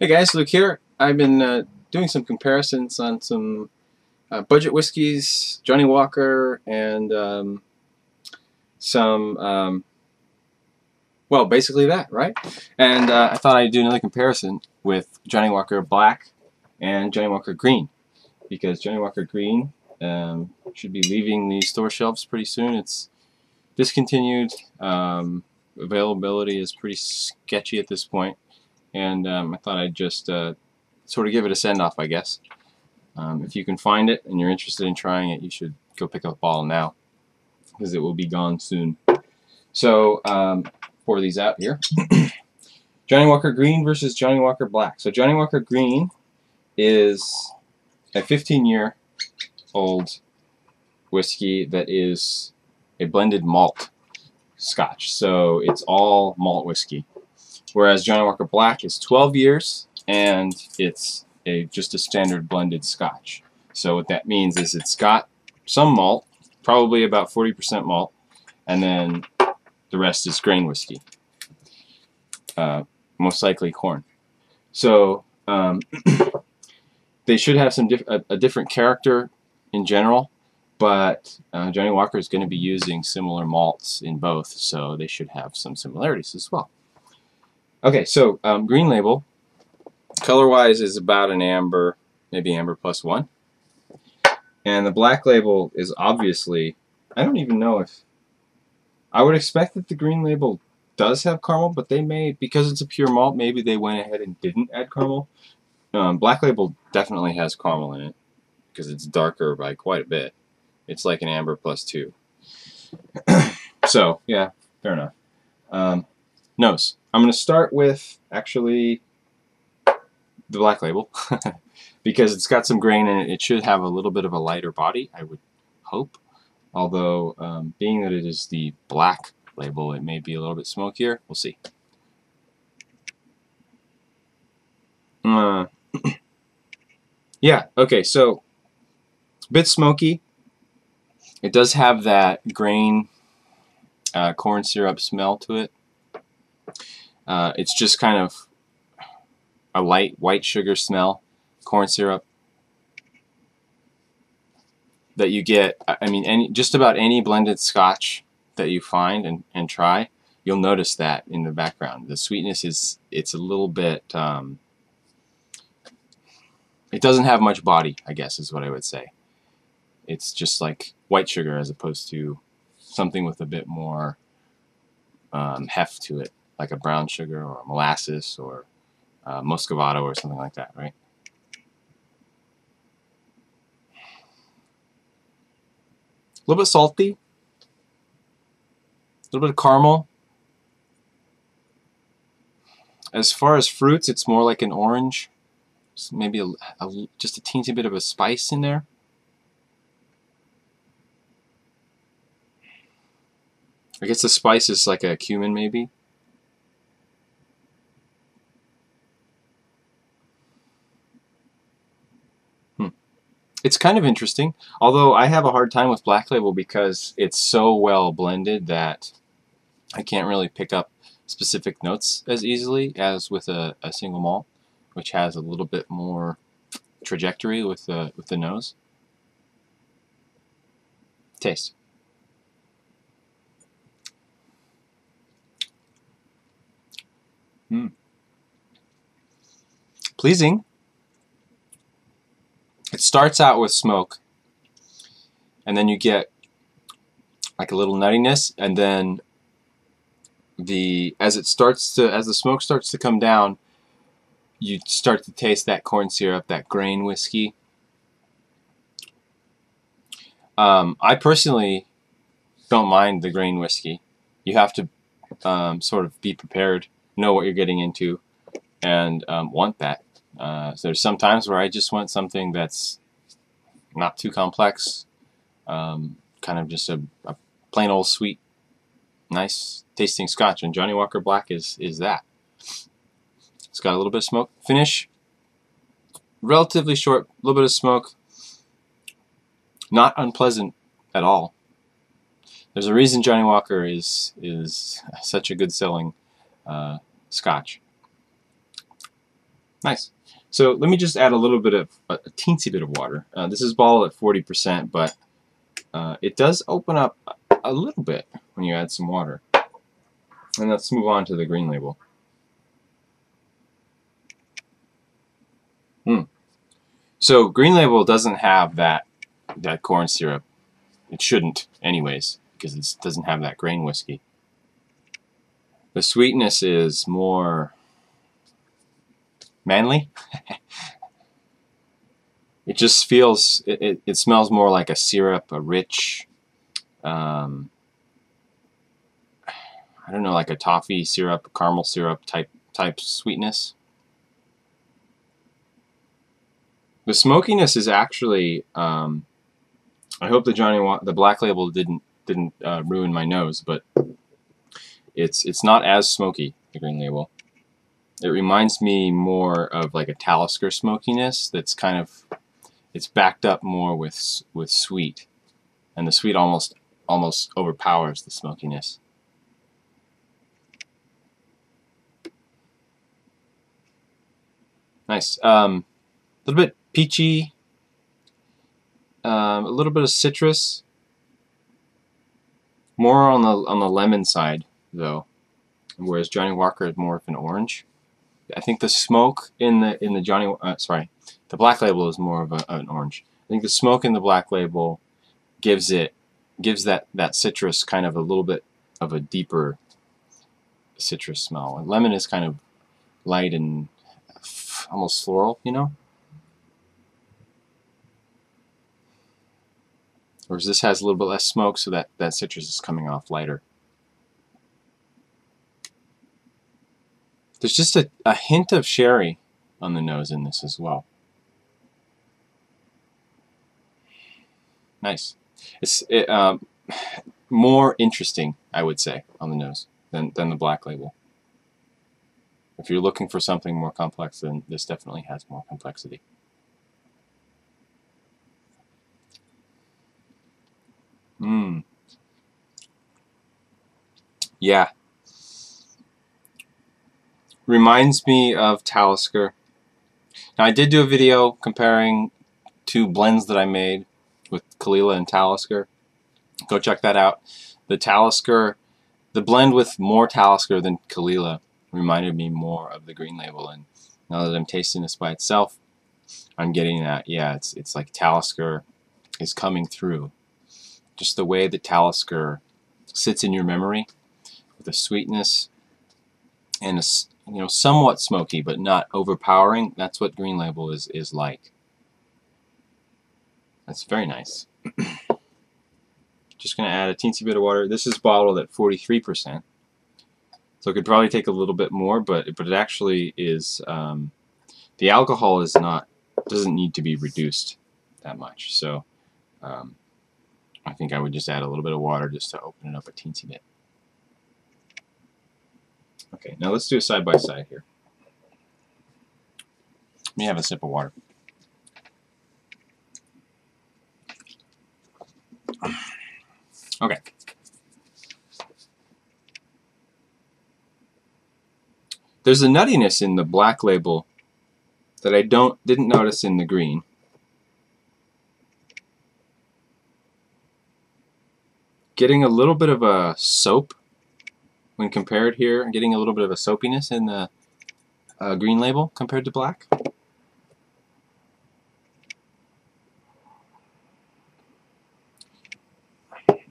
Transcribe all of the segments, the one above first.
Hey guys, Luke here. I've been doing some comparisons on some budget whiskeys, Johnnie Walker, and well, basically that, right? And I thought I'd do another comparison with Johnnie Walker Black and Johnnie Walker Green, because Johnnie Walker Green should be leaving the store shelves pretty soon. It's discontinued. Availability is pretty sketchy at this point. And I thought I'd just sort of give it a send-off, I guess. If you can find it and you're interested in trying it, you should go pick up a bottle now, because it will be gone soon. So, pour these out here. Johnnie Walker Green versus Johnnie Walker Black. So Johnnie Walker Green is a 15-year-old whiskey that is a blended malt Scotch. So it's all malt whiskey. Whereas Johnnie Walker Black is 12 years, and it's just a standard blended Scotch. So what that means is it's got some malt, probably about 40% malt, and then the rest is grain whiskey, most likely corn. So they should have a different character in general, but Johnnie Walker is going to be using similar malts in both, so they should have some similarities as well. Okay, so green label, color-wise, is about an amber, maybe amber +1. And the black label is obviously, I don't even know if, I would expect that the green label does have caramel, but they may, because it's a pure malt, maybe they went ahead and didn't add caramel. Black label definitely has caramel in it, because it's darker by quite a bit. It's like an amber +2. So, yeah, fair enough. Nose. I'm going to start with, actually, the black label, because it's got some grain in it. It should have a little bit of a lighter body, I would hope. Although, being that it is the black label, it may be a little bit smokier. We'll see. Yeah, okay, so, a bit smoky. It does have that grain, corn syrup smell to it. It's just kind of a light white sugar smell, corn syrup, that you get. I mean, just about any blended Scotch that you find and try, you'll notice that in the background. The sweetness it's a little bit, it doesn't have much body, I guess is what I would say. It's just like white sugar as opposed to something with a bit more heft to it, like a brown sugar or molasses or muscovado or something like that, right? A little bit salty, a little bit of caramel. As far as fruits, it's more like an orange. Maybe just a teensy bit of a spice in there. I guess the spice is like a cumin, maybe. It's kind of interesting, although I have a hard time with Black Label because it's so well blended that I can't really pick up specific notes as easily as with a single malt, which has a little bit more trajectory with the nose. Taste. Pleasing. It starts out with smoke, and then you get like a little nuttiness, and then as the smoke starts to come down, you start to taste that corn syrup, that grain whiskey. I personally don't mind the grain whiskey. You have to sort of be prepared, know what you're getting into, and want that. So there's some times where I just want something that's not too complex, kind of just a plain old sweet, nice tasting Scotch, and Johnnie Walker Black is that. It's got a little bit of smoke. Finish, relatively short, a little bit of smoke, not unpleasant at all. There's a reason Johnnie Walker is such a good selling Scotch. Nice. So let me just add a little bit of a teensy bit of water. This is bottled at 40%, but it does open up a little bit when you add some water. And let's move on to the green label. So green label doesn't have that corn syrup. It shouldn't, anyways, because it doesn't have that grain whiskey. The sweetness is more manly. It just feels, it smells more like a syrup, a rich, I don't know, like a toffee syrup, caramel syrup type sweetness. The smokiness is actually, I hope the Black Label didn't ruin my nose, but it's not as smoky, the Green Label. It reminds me more of like a Talisker smokiness that's kind of, it's backed up more with sweet, and the sweet almost overpowers the smokiness. Nice. A little bit peachy, a little bit of citrus, more on the lemon side though, whereas Johnnie Walker is more of an orange. I think the smoke in the the Black Label is more of an orange. I think the smoke in the Black Label gives that citrus kind of a little bit of a deeper citrus smell. And lemon is kind of light and almost floral, you know? Whereas this has a little bit less smoke, so that citrus is coming off lighter. There's just a hint of sherry on the nose in this as well. Nice. It's more interesting, I would say, on the nose than the Black Label. If you're looking for something more complex, then this definitely has more complexity. Yeah. Reminds me of Talisker. Now, I did do a video comparing two blends that I made with Kalila and Talisker. Go check that out. The Talisker, the blend with more Talisker than Kalila reminded me more of the Green Label, and now that I'm tasting this by itself, I'm getting that, yeah, it's like Talisker is coming through. Just the way that Talisker sits in your memory with a sweetness and a somewhat smoky but not overpowering. That's what Green Label is like. That's very nice. Just going to add a teensy bit of water. This is bottled at 43%. So it could probably take a little bit more, but it actually is, the alcohol doesn't need to be reduced that much. So I think I would just add a little bit of water just to open it up a teensy bit. Okay, now let's do a side by side here. Let me have a sip of water. Okay. There's a nuttiness in the Black Label that I didn't notice in the green. Getting a little bit of a soap when compared here. I'm getting a little bit of a soapiness in the Green Label compared to Black.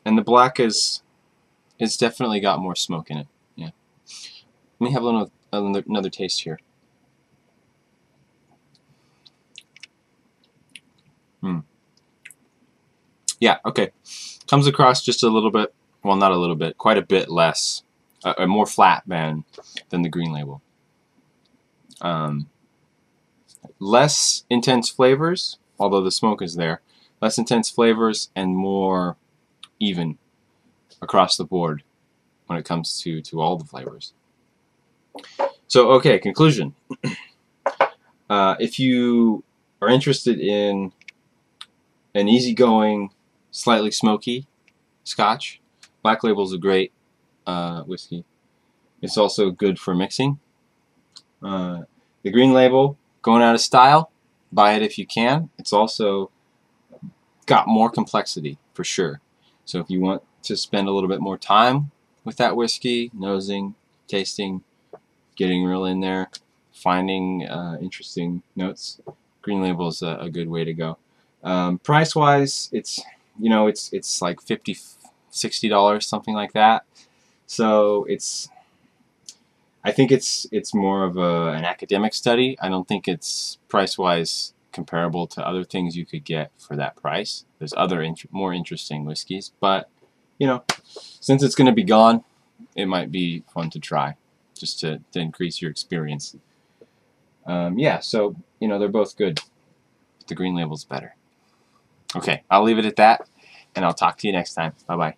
And the Black it's definitely got more smoke in it. Yeah. Let me have another taste here. Yeah, okay. Comes across just a little bit, well, not a little bit, quite a bit less, a more flat than the Green Label. Less intense flavors, although the smoke is there. Less intense flavors and more even across the board when it comes to all the flavors. So, okay, conclusion. If you are interested in an easygoing, slightly smoky Scotch, Black Label is a great whiskey. It's also good for mixing. The Green Label, going out of style. Buy it if you can. It's also got more complexity, for sure. So if you want to spend a little bit more time with that whiskey, nosing, tasting, getting real in there, finding interesting notes, Green Label is a good way to go. Price-wise, it's it's like $50, $60, something like that. So I think it's more of an academic study. I don't think it's price-wise comparable to other things you could get for that price. There's other more interesting whiskeys, but since it's going to be gone, it might be fun to try, just to increase your experience. Yeah, so they're both good. But the Green Label's better. Okay, I'll leave it at that, and I'll talk to you next time. Bye-bye.